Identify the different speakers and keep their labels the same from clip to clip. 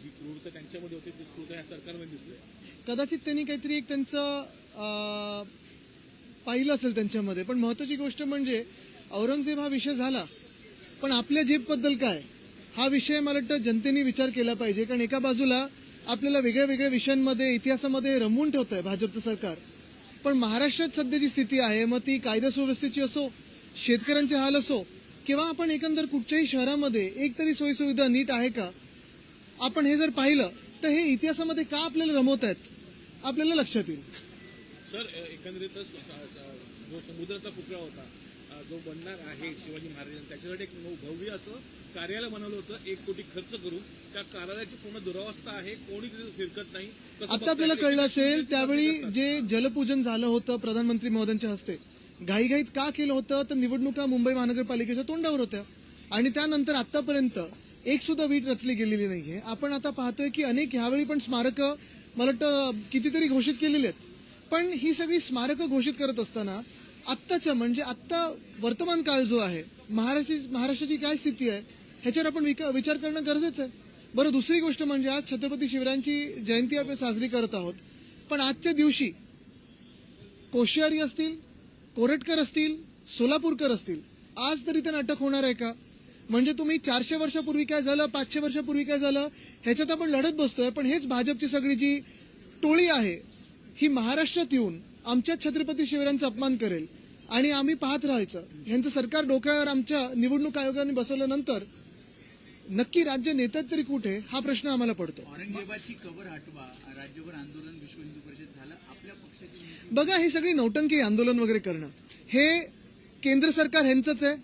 Speaker 1: जी क्रूरता त्यांच्यामध्ये होती ती क्रूरता या सरकारमध्ये दिसते.
Speaker 2: कदाचित त्यांनी काहीतरी एक त्यांचं पाहिलं असेल त्यांच्यामध्ये. पण महत्वाची गोष्ट म्हणजे औरंगजेब हा विषय झाला, पण आपल्या जेबबद्दल काय हा विषय मला वाटतं जनतेने विचार केला पाहिजे. कारण एका बाजूला आपल्याला वेगळ्या वेगळ्या विषयांमध्ये इतिहासामध्ये रमवून ठेवत आहे भाजपचं सरकार, पण महाराष्ट्रात सध्या जी स्थिती आहे मग ती कायदा सुव्यवस्थेची असो, शेतकऱ्यांचे हाल असो, किंवा आपण एकंदर कुठच्याही शहरामध्ये एक तरी सोयीसुविधा नीट आहे का, आपण हे जर पाहिलं तर हे इतिहासामध्ये का आपल्याला रमवत आहेत आपल्याला लक्षात येईल.
Speaker 1: सर एकंदरीतच जो समुद्राचा पुतळा होता जो बनणार आहे शिवाजी महाराजांचा, त्याच्यासाठी एक भव्य असं कार्यालय बनवलं होतं, 1 कोटी खर्च करून. त्या कार्यालयाची पूर्ण दुरावस्था आहे, कोणी तिथे फिरकत नाही.
Speaker 2: आता आपल्याला कळलं असेल त्यावेळी जे जलपूजन झालं होतं प्रधानमंत्री महोदयांच्या हस्ते, घाईघाईत का केलं होतं तर निवडणुका मुंबई महानगरपालिकेच्या तोंडावर होत्या आणि त्यानंतर आतापर्यंत एक सुद्धा वीट रचली गेलेली नाहीये. आपण आता पाहतोय की अनेक ह्यावेळी पण स्मारकं मला वाटतं कितीतरी घोषित केलेली आहेत. पण ही सगळी स्मारकं घोषित करत असताना आत्ताच्या म्हणजे आत्ता वर्तमान काळ जो आहे, महाराष्ट्राची काय स्थिती आहे ह्याच्यावर आपण विचार करणं गरजेचं आहे. बरं, दुसरी गोष्ट म्हणजे आज छत्रपती शिवरायांची जयंती आपण साजरी करत आहोत, पण आजच्या दिवशी कोश्यारी असतील, कोरटकर असतील, सोलापूरकर असतील, आज तरी त्यांना अटक होणार आहे का? म्हणजे तुम्ही 400 वर्षापूर्वी काय झालं, 500 वर्षापूर्वी काय झालं ह्याच्यात आपण लढत बसतोय, पण हेच भाजपची सगळी जी टोळी आहे ही महाराष्ट्रात येऊन आमच्या छत्रपती शिवरायांचा अपमान करेल आणि आम्ही पाहत राहायचं. ह्यांचं सरकार डोक्यावर आमच्या निवडणूक आयोगाने बसवल्यानंतर नक्की राज्य नेत्यात तरी कुठे हा प्रश्न आम्हाला पडतो.
Speaker 3: औरंगजेबाची कबर हटवा, राज्यभर आंदोलन विश्व हिंदू परिषद झालं. आपल्या पक्षाची
Speaker 2: बघा, ही सगळी नौटंकी आंदोलन वगैरे करणं हे केंद्र सरकार ह्यांचंच आहे,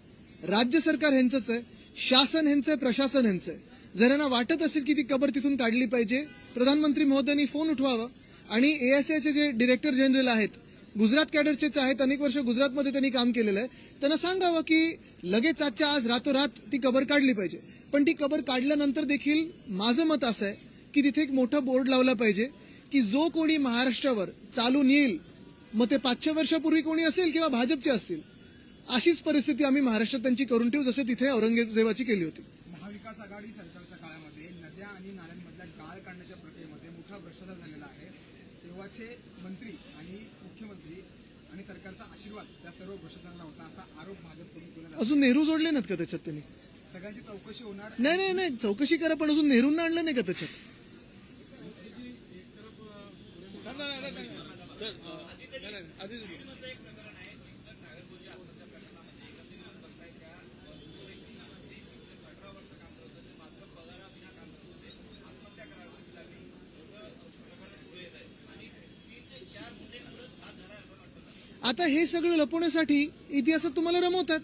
Speaker 2: राज्य सरकार ह्यांचंच आहे, शासन ह्यांचं आहे, प्रशासन ह्यांचं आहे. जर यांना वाटत असेल की ती कबर तिथून काढली पाहिजे, प्रधानमंत्री महोदयांनी फोन उठवावा आणि एएसआयचे जे डायरेक्टर जनरल आहेत, गुजरात कॅडरचेच आहेत, अनेक वर्ष गुजरातमध्ये त्यांनी काम केलेलं आहे, त्यांना सांगावं की लगेच आजच्या आज रातोरात ती कबर काढली पाहिजे. पण ती कबर काढल्यानंतर देखील माझं मत असं आहे की तिथे एक मोठा बोर्ड लावला पाहिजे की जो कोणी महाराष्ट्रावर चालून येईल, मग ते 500 वर्षापूर्वी कोणी असेल किंवा भाजपचे असतील, अशीच परिस्थिती आम्ही महाराष्ट्रात त्यांची करून ठेवू जसे तिथे औरंगजेबाची केली होती.
Speaker 4: महाविकास आघाडी सरकारच्या काळामध्ये नद्या आणि नाल्यांमधल्या गाळ काढण्याच्या प्रक्रियेमध्ये मोठा भ्रष्टाचार झालेला आहे. तेव्हाचे मंत्री आणि मुख्यमंत्री आणि सरकारचा आशीर्वाद त्या सर्व भ्रष्टाचाराला होता असा आरोप भाजपकडून केला जातो.
Speaker 2: अजून नेहरू जोडले नाहीत का त्याच्यात त्यांनी?
Speaker 4: सगळ्यांची चौकशी होणार
Speaker 2: नाही, चौकशी करा, पण अजून नेहरूंना आणलं नाही का त्याच्यात? आता हे सगळं लपवण्यासाठी इतिहासात तुम्हाला रमवतात.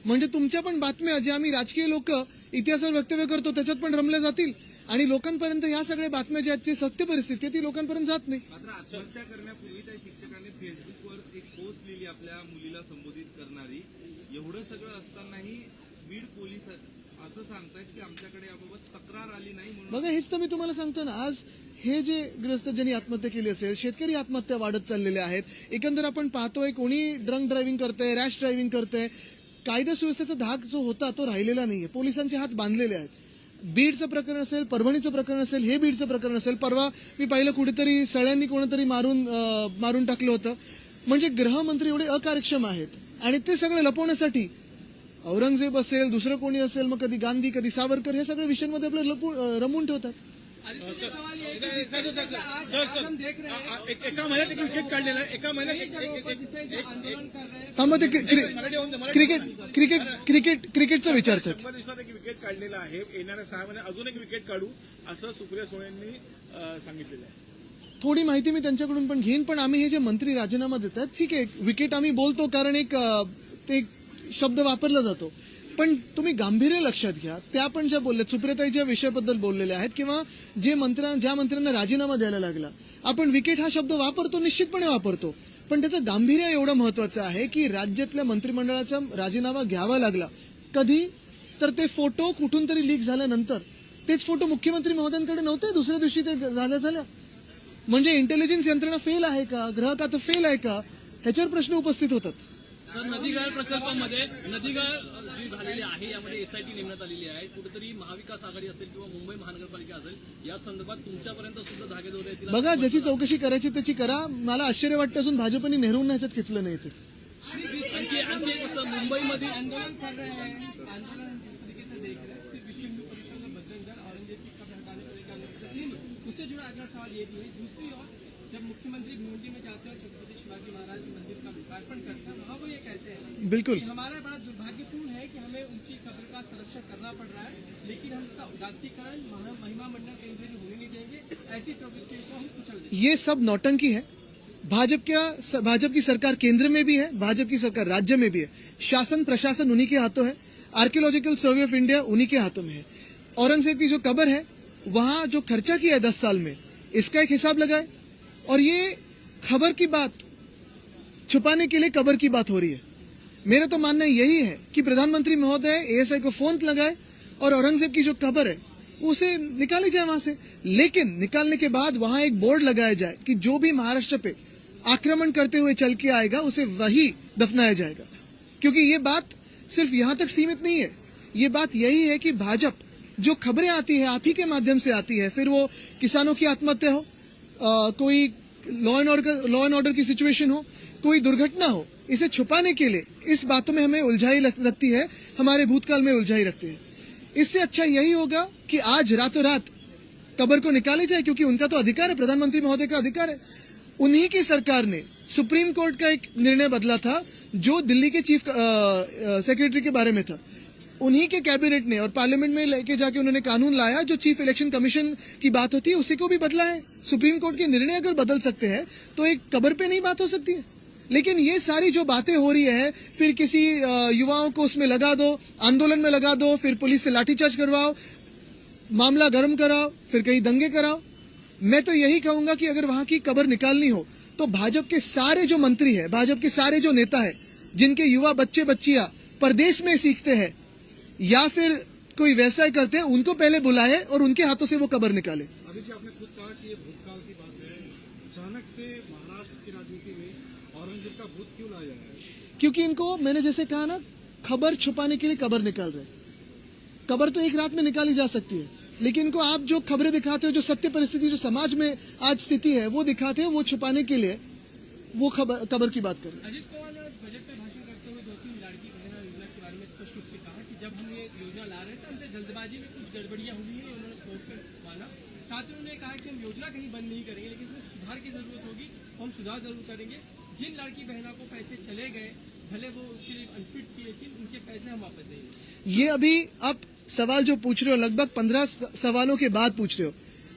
Speaker 2: म्हणजे तुमच्या पण बातम्या जे आम्ही राजकीय लोक इतिहासावर वक्तव्य करतो त्याच्यात पण रमल्या जातील आणि लोकांपर्यंत ह्या सगळ्या बातम्या ज्याची सत्य परिस्थिती ती लोकांपर्यंत जात नाही.
Speaker 3: मात्र आत्महत्या करण्यापूर्वी त्या शिक्षकाने फेसबुकवर एक पोस्ट लिहिली आपल्या मुलीला संबोधित करणारी. एवढं सगळं असतानाही बीड पोलीस असं सांगतायत की आमच्याकडे याबाबत तक्रार आली नाही म्हणून.
Speaker 2: बघा, हेच तर मी तुम्हाला सांगतो ना, आज हे जे ग्रस्त ज्यांनी आत्महत्या केली असेल, शेतकरी आत्महत्या वाढत चाललेल्या आहेत. एकंदर आपण पाहतोय कोणी ड्रंक ड्रायव्हिंग करतंय, रॅश ड्रायव्हिंग करतंय. कायदा सुव्यवस्थेचा धाक जो होता तो राहिलेला नाहीये. पोलिसांचे हात बांधलेले आहेत. बीडचं प्रकरण असेल, परभणीचं प्रकरण असेल, हे बीडचं प्रकरण असेल, परवा मी पाहिलं कुठेतरी सळ्यांनी कोणतरी मारून टाकलं होतं. म्हणजे गृहमंत्री एवढे अकार्यक्षम आहेत आणि ते सगळं लपवण्यासाठी औरंगजेब असेल, दुसरं कोणी असेल, मग कधी गांधी कधी सावरकर, हे सगळ्या विषयांमध्ये आपल्याला रमवून ठेवतात.
Speaker 1: एका महिन्यात एक विकेट काढलेला आहे, एका महिन्यात
Speaker 2: क्रिकेटचा विचार करतात.
Speaker 1: 100 दिवसात एक विकेट काढलेला आहे, येणाऱ्या 6 महिन्यात अजून एक विकेट काढू असं सुप्रिया सुळेंनी सांगितलेलं आहे.
Speaker 2: थोडी माहिती मी त्यांच्याकडून पण घेईन. पण आम्ही हे जे मंत्री राजीनामा देतात, ठीक आहे, विकेट आम्ही बोलतो कारण ते शब्द वापरला जातो, पण तुम्ही गांभीर्य लक्षात घ्या. त्या पण ज्या बोलल्या, सुप्रियाताई ज्या विषयाबद्दल बोललेल्या आहेत किंवा ज्या मंत्र्यांना राजीनामा द्यायला लागला, आपण विकेट हा शब्द वापरतो, निश्चितपणे वापरतो, पण त्याचं गांभीर्य एवढं महत्वाचं आहे की राज्यातल्या मंत्रिमंडळाचा राजीनामा घ्यावा लागला. कधी तर ते फोटो कुठून तरी लीक झाल्यानंतर. तेच फोटो मुख्यमंत्री महोदयांकडे नव्हते, दुसऱ्या दिवशी ते झाल्या. म्हणजे इंटेलिजन्स यंत्रणा फेल आहे का, ग्रह खातं फेल आहे का, ह्याच्यावर प्रश्न उपस्थित होतात.
Speaker 5: सर, नदीगाळ प्रकल्पामध्ये नदीगाळ जी झालेली आहे यामध्ये एसआयटी नेमण्यात आलेली आहे. कुठेतरी महाविकास आघाडी असेल किंवा मुंबई महानगरपालिका असेल या संदर्भात तुमच्यापर्यंत सुद्धा धागेदोरे येतील.
Speaker 2: बघा, ज्याची चौकशी करायची त्याची करा. मला आश्चर्य वाटतं असून भाजपने नेहरूंना ह्याच्यात खिचलं नाही ते.
Speaker 5: आणखी एक असं मुंबईमध्ये
Speaker 6: आंदोलन कर रहे हैं, आंदोलन हम जिस तरीके से देख रहे हैं, फिर विश्व हिंदू परिषद में बजरंग दल औरंगजेब की कब्र हटाने को लेकर आंदोलन, उससे जुड़ा अगला सवाल ये भी है। दूसरी ओर जब मुख्यमंत्री भिवंडी में जाते हैं छत्रपति शिवाजी महाराज मंदिर का लोकार्पण करते हैं, वहाँ वो ये कहते हैं
Speaker 2: बिल्कुल
Speaker 6: कि हमारा बड़ा दुर्भाग्यपूर्ण है कि हमें उनकी कब्र का संरक्षण करना पड़ रहा है, लेकिन हम उसका उदात्तीकरण महिमा मंडल कहीं से भी होने नहीं देंगे, ऐसी प्रवृत्तियों को हम कुचल देंगे।
Speaker 2: ये सब नौटंकी है। भाजपा की सरकार केंद्र में भी है, भाजपा की सरकार राज्य में भी है। शासन प्रशासन उन्हीं के हाथों है, आर्कियोलॉजिकल सर्वे ऑफ इंडिया उन्हीं के हाथों में है। औरंगजेब की जो कब्र है वहां जो खर्चा किया है 10 साल में, इसका एक हिसाब लगाए। और ये खबर की बात छुपाने के लिए कब्र की बात हो रही है। मेरा तो मानना यही है कि प्रधानमंत्री महोदय एएसआई को फोन लगाए और औरंगजेब की जो कब्र है उसे निकाली जाए वहां से। लेकिन निकालने के बाद वहां एक बोर्ड लगाया जाए कि जो भी महाराष्ट्र पे आक्रमण करते हुए चल के आएगा उसे वही दफनाया जाएगा। क्योंकि ये बात सिर्फ यहां तक सीमित नहीं है। ये बात यही है कि भाजपा जो खबरें आती है आप ही के माध्यम से आती है, फिर वो किसानों की आत्महत्या हो, कोई लॉ एंड ऑर्डर की सिचुएशन हो, कोई दुर्घटना हो, इसे छुपाने के लिए इस बातों में हमें उलझाई रखती है, हमारे भूतकाल में उलझाई रखती है। इससे अच्छा यही होगा कि आज रातों रात कब्र को निकाले जाए, क्योंकि उनका तो अधिकार है, प्रधानमंत्री महोदय का अधिकार है। उन्हीं की सरकार ने सुप्रीम कोर्ट का एक निर्णय बदला था जो दिल्ली के चीफ सेक्रेटरी के बारे में था। उन्हीं के कैबिनेट ने और पार्लियामेंट में लेके जाके उन्होंने कानून लाया जो चीफ इलेक्शन कमीशन की बात होती है उसी को भी बदला है। सुप्रीम कोर्ट के निर्णय अगर बदल सकते हैं तो एक कब्र पे नहीं बात हो सकती है। लेकिन ये सारी जो बातें हो रही है, फिर किसी युवाओं को उसमें लगा दो, आंदोलन में लगा दो, फिर पुलिस से लाठीचार्ज करवाओ, मामला गर्म कराओ, फिर कहीं दंगे कराओ। मैं तो यही कहूंगा कि अगर वहां की कब्र निकालनी हो तो भाजपा के सारे जो मंत्री है, भाजपा के सारे जो नेता है, जिनके युवा बच्चे बच्चियां परदेश में सीखते हैं या फिर कोई व्यवसाय करते हैं, उनको पहले बुलाए और उनके हाथों से वो कब्र निकाले।
Speaker 7: अभी जी आपने खुद कहा कि ये भूतकाल की बात है। अचानक से महाराष्ट्र की राजनीति में औरंगजेब का भूत क्यों लाया जाए?
Speaker 2: क्योंकि इनको मैंने जैसे कहा ना, खबर छुपाने के लिए कब्र निकाल रहे। कब्र तो एक रात में निकाली जा सकती है, लेकिन इनको आप जो खबरें दिखाते हो, जो सत्य परिस्थिति जो समाज में आज स्थिति है वो दिखाते हो, वो छुपाने के लिए वो कब्र की बात कर रहे हैं।
Speaker 6: अजित पवार ने बजट में भाषण करते हुए 2-3 लाड़की बहना योजना के बारे में स्पष्ट रूप से कहा कि जब हम ये योजना ला रहे थे हमसे जल्दबाजी में कुछ गड़बड़ियां हुई हैं, उन्होंने खोल कर माना। साथ ही उन्होंने कहा कि हम योजना कहीं बंद नहीं करेंगे, लेकिन इसमें सुधार की जरूरत होगी, हम सुधार जरूर करेंगे। जिन लड़की बहना को पैसे चले गए, भले वो उसके लिए अनफिट थी, लेकिन उनके पैसे हम वापस देंगे।
Speaker 2: ये अभी आप सवाल जो पूछ रहे हो लगभग 15 सवालों के बाद पूछ रहे हो,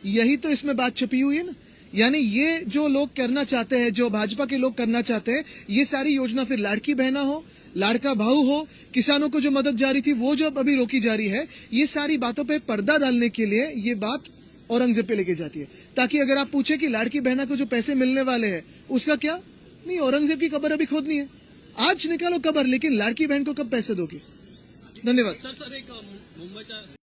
Speaker 2: यही तो इसमें बात छुपी हुई है ना। यानी ये जो लोग करना चाहते हैं, जो भाजपा के लोग करना चाहते हैं, ये सारी योजना फिर लाड़की बहना हो, लाड़का भाऊ हो, किसानों को जो मदद जारी थी वो जो अभी रोकी जा रही है, ये सारी बातों पे पर्दा डालने के लिए ये बात औरंगजेब पे लेके जाती है। ताकि अगर आप पूछे कि लाड़की बहना को जो पैसे मिलने वाले हैं उसका क्या, नहीं, औरंगजेब की कब्र अभी खोदनी है, आज निकालो कब्र, लेकिन लाड़की बहन को कब पैसे दोगे? धन्यवाद।
Speaker 5: सर एक मुंबईच्या